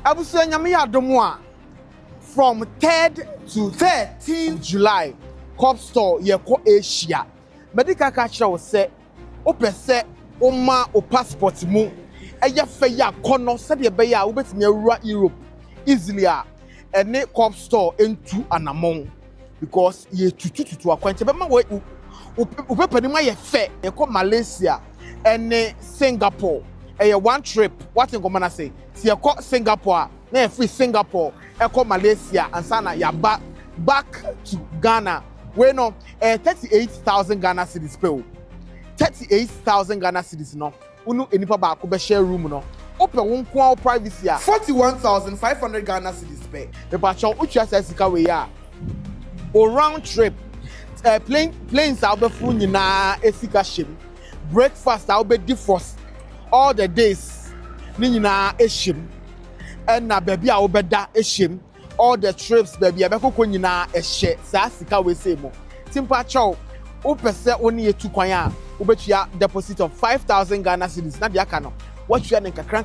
Abusua nyame ya domo from 3rd to 13th July Corp store yeko Asia medical catcher will say opese oma o passport mu eye fe ya kono se de be ya obetimi awura Europe easily ene Corp store into anamon because ye tutu akwanche be ma we upepani ma ye fe ye ko Malaysia ene Singapore one trip what in gomana say si ye ko Singapore na free Singapore e ko Malaysia and sana ya back to Ghana we no 38,000 Ghana cedis pay 38,000 Ghana cedis no unu enipa ba ko be share room no open one kwa privacy 41,500 Ghana cedis pay the bacho uchi sika we ya o round trip planes out be fu nyina esika shim breakfast out be defrost all the days ni nyina eshim and na baby a obeda eshim all the trips baby abekoko nyina ehye sa sika we say mo simple chow o pese oni etu kwan a obetua deposit of 5,000 Ghana cedis na dia ka no what you and kakran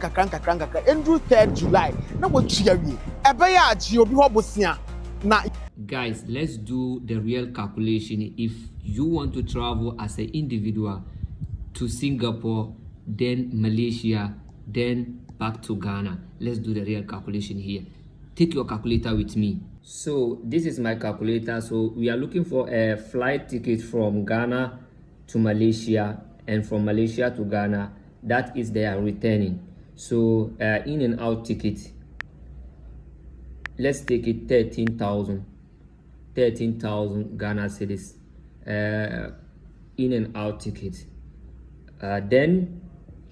endru 3rd July na what tua wie ebe ya agi obi ho bosia na. Guys, let's do the real calculation. If you want to travel as an individual to Singapore, then Malaysia, then back to Ghana, let's do the real calculation here. Take your calculator with me. So this is my calculator. So we are looking for a flight ticket from Ghana to Malaysia and from Malaysia to Ghana. That is their returning. So in and out ticket, let's take it 13,000 Ghana cedis in and out ticket. Then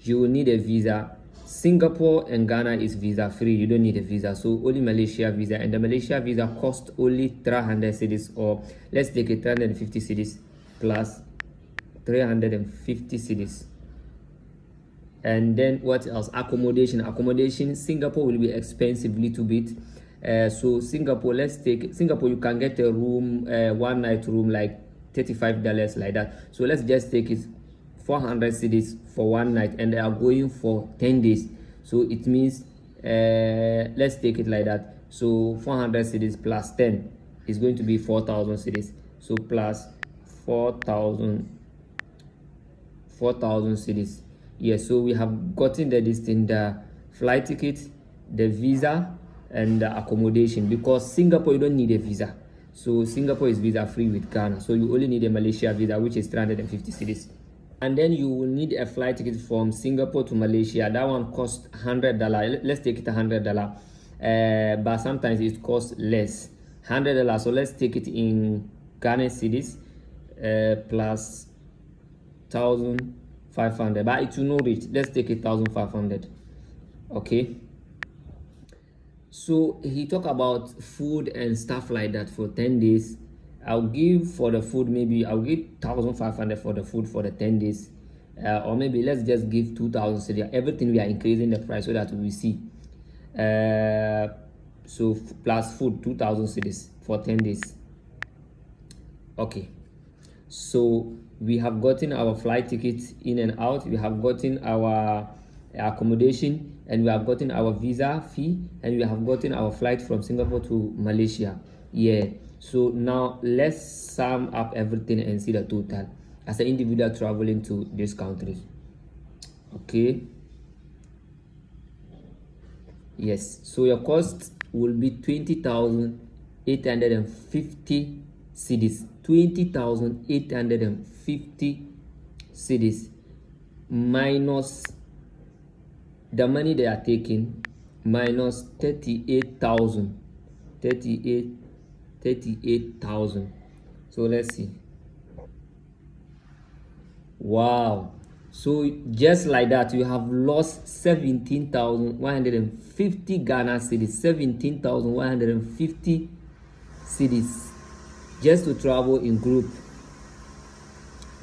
you will need a visa. Singapore and Ghana is visa free, you don't need a visa, so only Malaysia visa, and the Malaysia visa cost only 300 cedis, or let's take it 350 cedis plus 350 cedis. And then what else? Accommodation. Singapore will be expensive little bit. So Singapore, let's take Singapore, you can get a room, one night room like $35 like that. So let's just take it 400 cedis for one night, and they are going for 10 days. So it means let's take it like that. So 400 cedis plus 10 is going to be 4,000 cedis. So plus 4,000 cedis. Yes, so we have gotten the flight ticket, the visa, and the accommodation, because Singapore you don't need a visa. So Singapore is visa free with Ghana, so you only need a Malaysia visa, which is 350 cedis. And then you will need a flight ticket from Singapore to Malaysia. That one costs $100. Let's take it $100, but sometimes it costs less, $100. So let's take it in Ghana cedis plus 1,500, but it will not reach. Let's take it 1,500. Okay. So he talked about food and stuff like that for 10 days. I'll give for the food, maybe I'll give 1,500 for the food for the 10 days. Or maybe let's just give 2,000 cedis. Everything we are increasing the price so that we see. So plus food, 2,000 cedis for 10 days. Okay. So we have gotten our flight tickets in and out. We have gotten our accommodation, and we have gotten our visa fee, and we have gotten our flight from Singapore to Malaysia. Yeah, so now let's sum up everything and see the total as an individual traveling to this country. Okay, yes, so your cost will be 20,850 cedis. 20,850 cedis minus the money they are taking, minus 38,000. So let's see. Wow. So just like that, you have lost 17,150 Ghana cedis, 17,150 cedis just to travel in group.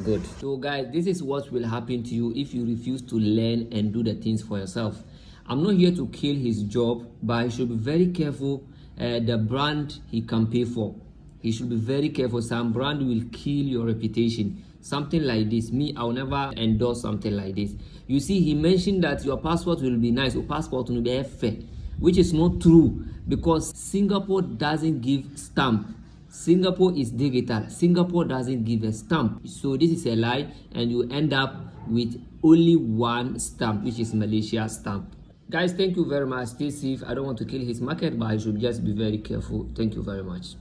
Good. So guys, this is what will happen to you if you refuse to learn and do the things for yourself. I'm not here to kill his job, but he should be very careful the brand he can pay for. He should be very careful. Some brand will kill your reputation. Something like this, me, I'll never endorse something like this. You see, he mentioned that your passport will be nice, your passport will be fair. which is not true, because Singapore doesn't give stamp. Singapore is digital. Singapore doesn't give a stamp. So this is a lie, and you end up with only one stamp, which is Malaysia stamp. Guys, thank you very much. Stay safe. I don't want to kill his market, but I should just be very careful. Thank you very much.